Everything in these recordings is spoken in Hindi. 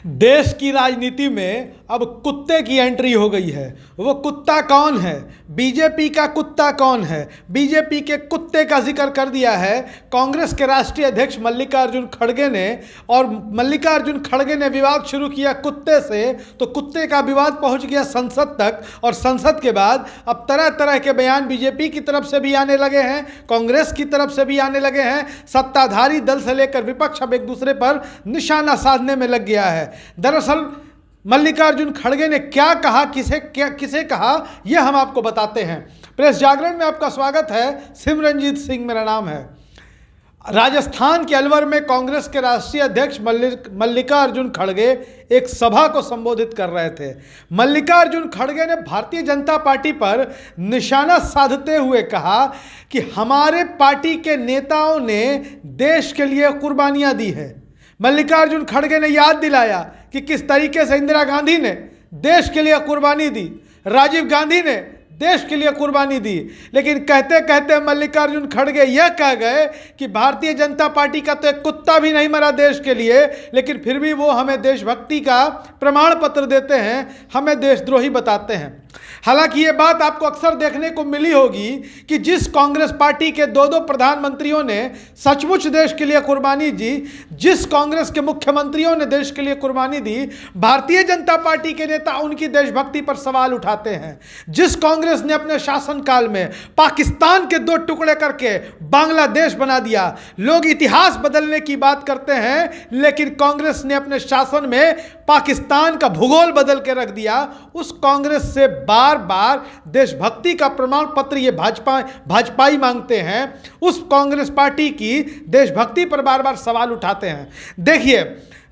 देश की राजनीति में अब कुत्ते की एंट्री हो गई है। वो कुत्ता कौन है? बीजेपी का कुत्ता कौन है? बीजेपी के कुत्ते का जिक्र कर दिया है कांग्रेस के राष्ट्रीय अध्यक्ष मल्लिकार्जुन खड़गे ने। और मल्लिकार्जुन खड़गे ने विवाद शुरू किया कुत्ते से, तो कुत्ते का विवाद पहुंच गया संसद तक। और संसद के बाद अब तरह तरह के बयान बीजेपी की तरफ से भी आने लगे हैं, कांग्रेस की तरफ से भी आने लगे हैं। सत्ताधारी दल से लेकर विपक्ष अब एक दूसरे पर निशाना साधने में लग गया है। दरअसल मल्लिकार्जुन खड़गे ने क्या कहा, किसे कहा, यह हम आपको बताते हैं। प्रेस जागरण में आपका स्वागत है। सिमरनजीत सिंह मेरा नाम है। राजस्थान के अलवर में कांग्रेस के राष्ट्रीय अध्यक्ष मल्लिकार्जुन खड़गे एक सभा को संबोधित कर रहे थे। मल्लिकार्जुन खड़गे ने भारतीय जनता पार्टी पर निशाना साधते हुए कहा कि हमारे पार्टी के नेताओं ने देश के लिए कुर्बानियां दी है। मल्लिकार्जुन खड़गे ने याद दिलाया कि किस तरीके से इंदिरा गांधी ने देश के लिए कुर्बानी दी, राजीव गांधी ने देश के लिए कुर्बानी दी। लेकिन कहते कहते मल्लिकार्जुन खड़गे यह कह गए कि भारतीय जनता पार्टी का तो एक कुत्ता भी नहीं मरा देश के लिए, लेकिन फिर भी वो हमें देशभक्ति का प्रमाण पत्र देते हैं, हमें देशद्रोही बताते हैं। हालांकि ये बात आपको अक्सर देखने को मिली होगी कि जिस कांग्रेस पार्टी के दो प्रधानमंत्रियों ने सचमुच देश के लिए कुर्बानी दी, जिस कांग्रेस के मुख्यमंत्रियों ने देश के लिए कुर्बानी दी, भारतीय जनता पार्टी के नेता उनकी देशभक्ति पर सवाल उठाते हैं। जिस कांग्रेस ने अपने शासनकाल में पाकिस्तान के 2 टुकड़े करके बांग्लादेश बना दिया, लोग इतिहास बदलने की बात करते हैं, लेकिन कांग्रेस ने अपने शासन में पाकिस्तान का भूगोल बदल के रख दिया। उस कांग्रेस से बार बार देशभक्ति का प्रमाण पत्र ये भाजपाई मांगते हैं। उस कांग्रेस पार्टी की देशभक्ति पर बार बार सवाल उठाते हैं। देखिए,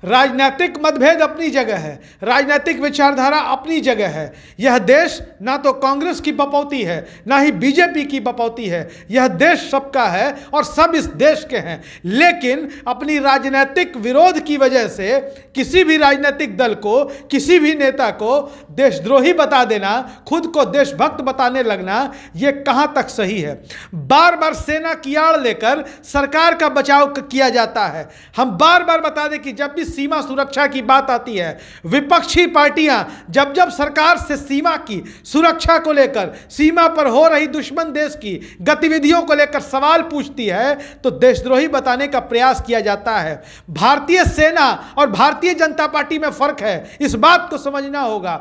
राजनीतिक मतभेद अपनी जगह है, राजनीतिक विचारधारा अपनी जगह है। यह देश ना तो कांग्रेस की बपौती है, ना ही बीजेपी की बपौती है। यह देश सबका है और सब इस देश के हैं। लेकिन अपनी राजनीतिक विरोध की वजह से किसी भी राजनीतिक दल को, किसी भी नेता को देशद्रोही बता देना, खुद को देशभक्त बताने लगना, यह कहां तक सही है? बार बार सेना की आड़ लेकर सरकार का बचाव किया जाता है। हम बार बार बता दें कि जब भी सीमा सुरक्षा की बात आती है, विपक्षी पार्टियां जब जब सरकार से सीमा की सुरक्षा को लेकर, सीमा पर हो रही दुश्मन देश की गतिविधियों को लेकर सवाल पूछती है, तो देशद्रोही बताने का प्रयास किया जाता है। भारतीय सेना और भारतीय जनता पार्टी में फर्क है, इस बात को समझना होगा।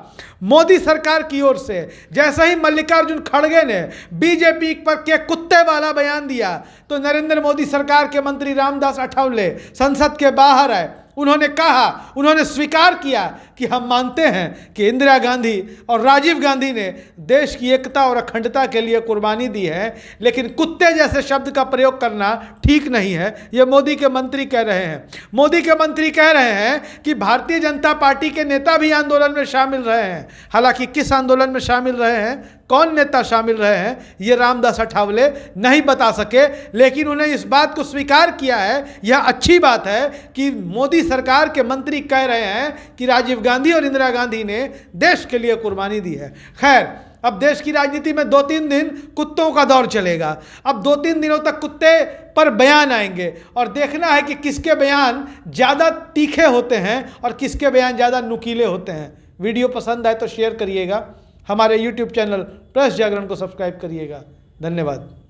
मोदी सरकार की ओर से जैसे ही मल्लिकार्जुन खड़गे ने बीजेपी पर के कुत्ते वाला बयान दिया, तो नरेंद्र मोदी सरकार के मंत्री रामदास अठावले संसद के बाहर आए। उन्होंने कहा, उन्होंने स्वीकार किया कि हम मानते हैं कि इंदिरा गांधी और राजीव गांधी ने देश की एकता और अखंडता के लिए कुर्बानी दी है, लेकिन कुत्ते जैसे शब्द का प्रयोग करना ठीक नहीं है। ये मोदी के मंत्री कह रहे हैं। मोदी के मंत्री कह रहे हैं कि भारतीय जनता पार्टी के नेता भी आंदोलन में शामिल रहे हैं। हालांकि किस आंदोलन में शामिल रहे हैं, कौन नेता शामिल रहे हैं, ये रामदास अठावले नहीं बता सके, लेकिन उन्हें इस बात को स्वीकार किया है। यह अच्छी बात है कि मोदी सरकार के मंत्री कह रहे हैं कि राजीव गांधी और इंदिरा गांधी ने देश के लिए कुर्बानी दी है। खैर, अब देश की राजनीति में 2-3 दिन कुत्तों का दौर चलेगा। अब 2-3 दिनों तक कुत्ते पर बयान आएंगे और देखना है कि किसके बयान ज़्यादा तीखे होते हैं और किसके बयान ज़्यादा नुकीले होते हैं। वीडियो पसंद आए तो शेयर करिएगा। हमारे YouTube चैनल प्रेस जागरण को सब्सक्राइब करिएगा। धन्यवाद।